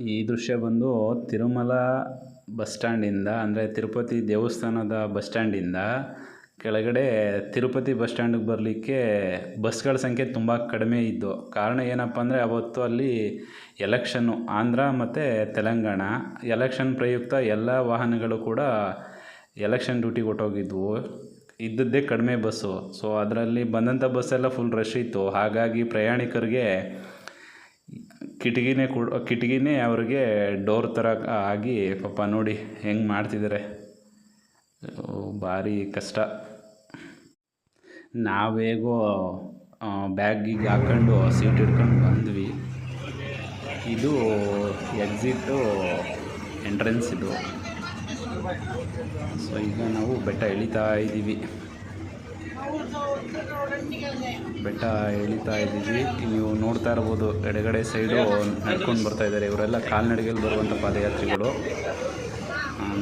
ಈ ದೃಶ್ಯ ಬಂದು ತಿರುಮಲ ಬಸ್ ಸ್ಟ್ಯಾಂಡಿಂದ ಅಂದರೆ ತಿರುಪತಿ ದೇವಸ್ಥಾನದ ಬಸ್ ಸ್ಟ್ಯಾಂಡಿಂದ ಕೆಳಗಡೆ ತಿರುಪತಿ ಬಸ್ ಸ್ಟ್ಯಾಂಡಿಗೆ ಬರಲಿಕ್ಕೆ ಬಸ್ಗಳ ಸಂಖ್ಯೆ ತುಂಬ ಕಡಿಮೆ ಇದ್ದು. ಕಾರಣ ಏನಪ್ಪ ಅಂದರೆ ಅವತ್ತು ಅಲ್ಲಿ ಎಲೆಕ್ಷನ್ನು ಆಂಧ್ರ ಮತ್ತು ತೆಲಂಗಾಣ ಎಲೆಕ್ಷನ್ ಪ್ರಯುಕ್ತ ಎಲ್ಲ ವಾಹನಗಳು ಕೂಡ ಎಲೆಕ್ಷನ್ ಡ್ಯೂಟಿಗೆ ಹೊರ್ಟೋಗಿದ್ವು. ಇದ್ದದ್ದೇ ಕಡಿಮೆ ಬಸ್ಸು. ಸೊ ಅದರಲ್ಲಿ ಬಂದಂಥ ಬಸ್ಸೆಲ್ಲ ಫುಲ್ ರಶ್ ಇತ್ತು. ಹಾಗಾಗಿ ಪ್ರಯಾಣಿಕರಿಗೆ ಕಿಟಕಿನೇ ಅವ್ರಿಗೆ ಡೋರ್ ಥರ ಆಗಿ ಪಾಪ ನೋಡಿ ಹೆಂಗೆ ಮಾಡ್ತಿದ್ದಾರೆ. ಭಾರಿ ಕಷ್ಟ. ನಾವೇಗೋ ಬ್ಯಾಗಿಗೆ ಹಾಕ್ಕೊಂಡು ಸೀಟ್ ಹಿಡ್ಕೊಂಡು ಬಂದ್ವಿ. ಇದು ಎಕ್ಸಿಟ್ಟು ಎಂಟ್ರೆನ್ಸ್ ಇದು. ಸೊ ಈಗ ನಾವು ಬೆಟ್ಟ ಇಳಿತಾ ಇದ್ದೀವಿ. ನೀವು ನೋಡ್ತಾ ಇರ್ಬೋದು ಎಡಗಡೆ ಸೈಡು ನಡ್ಕೊಂಡು ಬರ್ತಾ ಇದ್ದಾರೆ. ಇವರೆಲ್ಲ ಕಾಲ್ನಡಿಗೆಯಲ್ಲಿ ಬರುವಂಥ ಪಾದಯಾತ್ರಿಗಳು.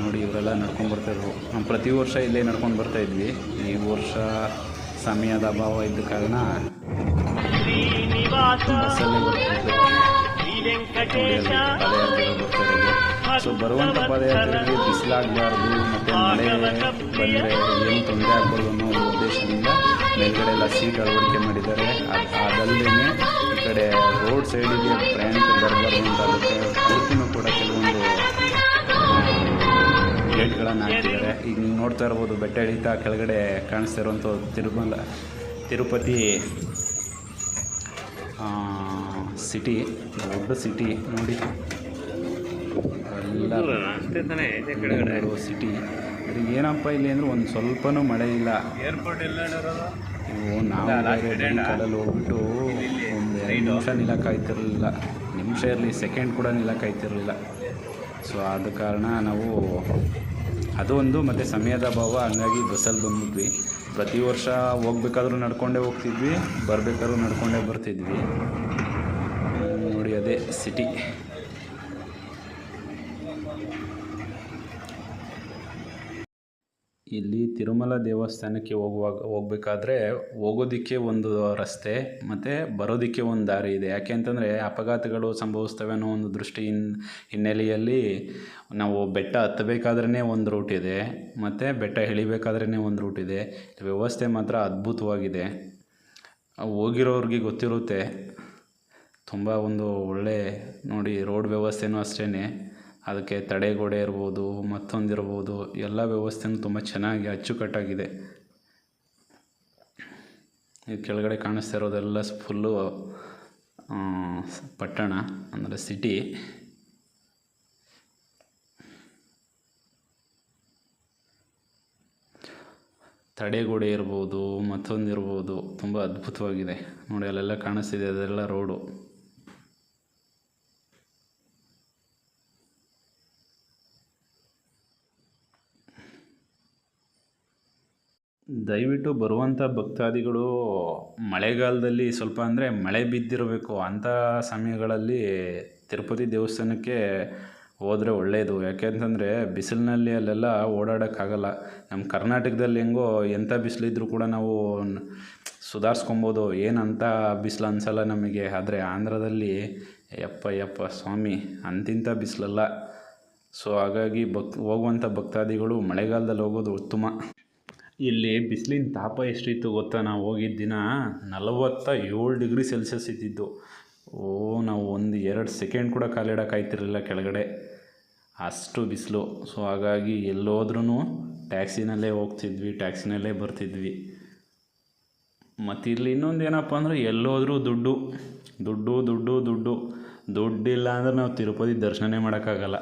ನೋಡಿ ಇವರೆಲ್ಲ ನಡ್ಕೊಂಡು ಬರ್ತಾ ಇದ್ರು. ನಾವು ಪ್ರತಿ ವರ್ಷ ಇಲ್ಲೇ ನಡ್ಕೊಂಡು ಬರ್ತಾ ಇದ್ವಿ. ಈ ವರ್ಷ ಸಮಯದ ಅಭಾವ ಇದ್ದ ಕಾರಣ ಬಸ್ಸಲ್ಲೇ ಬರ್ತಿದ್ವಿ. ಪಾದಯಾತ್ರಿಗಳು ಬರ್ತಾ ಇರೋದು. ಸೊ ಬರುವಂಥ ಪಾದಯಾತ್ರೆಗೆ ಬಿಸಿಲಾಗಬಾರ್ದು ಮತ್ತು ಮಳೆ ಬಂದರೆ ಏನು ತೊಂದರೆ ಆಗ್ಬಾರ್ದು ಅನ್ನೋ ಒಂದು ಉದ್ದೇಶದಿಂದ ಮೇಲ್ಗಡೆ ಎಲ್ಲ ಸೀಟ್ ಅಳವಡಿಕೆ ಮಾಡಿದ್ದಾರೆ. ಅದಲ್ಲದೆ ಈ ಕಡೆ ರೋಡ್ ಸೈಡಿಗೆ ಪ್ರಯಾಣಿಕರು ಬರಬಾರ್ದು ಅಂತ ಅದಕ್ಕೂ ಕೂಡ ಕೆಲವೊಂದು ಗೇಟ್ಗಳನ್ನು ಹಾಕಿದ್ದಾರೆ. ಈಗ ನೀವು ನೋಡ್ತಾ ಇರ್ಬೋದು ಬೆಟ್ಟ ಇಳಿತಾ ಕೆಳಗಡೆ ಕಾಣಿಸ್ತಾ ಇರುವಂಥ ತಿರುಪತಿ ಸಿಟಿ, ದೊಡ್ಡ ಸಿಟಿ ನೋಡಿ. ಎಲ್ಲ ಸಿಟಿ. ಅವ್ರಿಗೆ ಏನಪ್ಪ ಇಲ್ಲಿ ಅಂದರೆ ಒಂದು ಸ್ವಲ್ಪನೂ ಮಳೆ ಇಲ್ಲ. ನಾವು ಕಾಲಲ್ಲಿ ಹೋಗ್ಬಿಟ್ಟು ಒಂದು 2 ನಿಮಿಷ ನಿಲ್ಲಕ್ಕಾಯ್ತಿರಲಿಲ್ಲ. ನಿಮಿಷ ಇರಲಿ ಸೆಕೆಂಡ್ ಕೂಡ ನಿಲ್ಲಕ್ಕಾಯ್ತಿರಲಿಲ್ಲ. ಸೊ ಆದ ಕಾರಣ ನಾವು ಅದು ಒಂದು ಮತ್ತು ಸಮಯದ ಅಭಾವ, ಹಂಗಾಗಿ ಬಸ್ಸಲ್ಲಿ ಬಂದ್ಬಿಟ್ವಿ. ಪ್ರತಿ ವರ್ಷ ಹೋಗ್ಬೇಕಾದ್ರೂ ನಡ್ಕೊಂಡೇ ಹೋಗ್ತಿದ್ವಿ, ಬರಬೇಕಾದ್ರೂ ನಡ್ಕೊಂಡೇ ಬರ್ತಿದ್ವಿ. ನೋಡಿ ಅದೇ ಸಿಟಿ. ಇಲ್ಲಿ ತಿರುಮಲ ದೇವಸ್ಥಾನಕ್ಕೆ ಹೋಗಬೇಕಾದ್ರೆ ಹೋಗೋದಕ್ಕೆ ಒಂದು ರಸ್ತೆ ಮತ್ತು ಬರೋದಕ್ಕೆ ಒಂದು ದಾರಿ ಇದೆ. ಯಾಕೆ ಅಂತಂದರೆ ಅಪಘಾತಗಳು ಸಂಭವಿಸ್ತವೆ ಅನ್ನೋ ಒಂದು ಹಿನ್ನೆಲೆಯಲ್ಲಿ ನಾವು ಬೆಟ್ಟ ಹತ್ತಬೇಕಾದ್ರೇ ಒಂದು ರೂಟ್ ಇದೆ ಮತ್ತು ಬೆಟ್ಟ ಇಳಿಬೇಕಾದ್ರೇ ಒಂದು ರೂಟ್ ಇದೆ. ವ್ಯವಸ್ಥೆ ಮಾತ್ರ ಅದ್ಭುತವಾಗಿದೆ. ಹೋಗಿರೋರಿಗೆ ಗೊತ್ತಿರುತ್ತೆ. ತುಂಬ ಒಂದು ಒಳ್ಳೆ ನೋಡಿ ರೋಡ್ ವ್ಯವಸ್ಥೆನೂ ಅಷ್ಟೇ. ಅದಕ್ಕೆ ತಡೆಗೋಡೆ ಇರ್ಬೋದು, ಮತ್ತೊಂದಿರ್ಬೋದು, ಎಲ್ಲ ವ್ಯವಸ್ಥೆನೂ ತುಂಬ ಚೆನ್ನಾಗಿ ಅಚ್ಚುಕಟ್ಟಾಗಿದೆ. ಈ ಕೆಳಗಡೆ ಕಾಣಿಸ್ತಾ ಇರೋದೆಲ್ಲ ಫುಲ್ಲು ಪಟ್ಟಣ ಅಂದರೆ ಸಿಟಿ. ತಡೆಗೋಡೆ ಇರ್ಬೋದು, ಮತ್ತೊಂದಿರ್ಬೋದು, ತುಂಬ ಅದ್ಭುತವಾಗಿದೆ ನೋಡಿ. ಅಲ್ಲೆಲ್ಲ ಕಾಣಿಸ್ತಿದೆ, ಅದೆಲ್ಲ ರೋಡು. ದಯವಿಟ್ಟು ಬರುವಂಥ ಭಕ್ತಾದಿಗಳು ಮಳೆಗಾಲದಲ್ಲಿ ಸ್ವಲ್ಪ ಅಂದರೆ ಮಳೆ ಬಿದ್ದಿರಬೇಕು ಅಂಥ ಸಮಯಗಳಲ್ಲಿ ತಿರುಪತಿ ದೇವಸ್ಥಾನಕ್ಕೆ ಹೋದರೆ ಒಳ್ಳೆಯದು. ಯಾಕೆಂತಂದರೆ ಬಿಸಿಲಿನಲ್ಲಿ ಅಲ್ಲೆಲ್ಲ ಓಡಾಡೋಕ್ಕಾಗಲ್ಲ. ನಮ್ಮ ಕರ್ನಾಟಕದಲ್ಲಿ ಹೆಂಗೋ ಎಂಥ ಬಿಸಿಲಿದ್ರೂ ಕೂಡ ನಾವು ಸುಧಾರಿಸ್ಕೊಬೋದು, ಏನಂತ ಬಿಸಿಲು ಅನಿಸಲ್ಲ ನಮಗೆ. ಆದರೆ ಆಂಧ್ರದಲ್ಲಿ ಯಪ್ಪ ಸ್ವಾಮಿ ಅಂತಿಂಥ ಬಿಸಿಲಲ್ಲ. ಸೊ ಹಾಗಾಗಿ ಹೋಗುವಂಥ ಭಕ್ತಾದಿಗಳು ಮಳೆಗಾಲದಲ್ಲಿ ಹೋಗೋದು ಉತ್ತಮ. ಇಲ್ಲಿ ಬಿಸಿಲಿನ ತಾಪ ಎಷ್ಟಿತ್ತು ಗೊತ್ತಾ? ನಾವು ಹೋಗಿದ್ದ ದಿನ 47 ಡಿಗ್ರಿ ಸೆಲ್ಸಿಯಸ್ ಇದ್ದಿದ್ದು. ನಾವು 1-2 ಸೆಕೆಂಡ್ ಕೂಡ ಕಾಲಿಡೋಕ್ಕಾಯ್ತಿರಲಿಲ್ಲ ಕೆಳಗಡೆ, ಅಷ್ಟು ಬಿಸಿಲು. ಸೊ ಹಾಗಾಗಿ ಎಲ್ಲೋದ್ರೂ ಟ್ಯಾಕ್ಸಿನಲ್ಲೇ ಹೋಗ್ತಿದ್ವಿ, ಟ್ಯಾಕ್ಸಿನಲ್ಲೇ ಬರ್ತಿದ್ವಿ. ಮತ್ತು ಇಲ್ಲಿ ಇನ್ನೊಂದು ಏನಪ್ಪ ಅಂದರೆ ಎಲ್ಲೋದ್ರೂ ದುಡ್ಡು. ದುಡ್ಡಿಲ್ಲ ಅಂದರೆ ನಾವು ತಿರುಪತಿ ದರ್ಶನನೇ ಮಾಡೋಕ್ಕಾಗಲ್ಲ.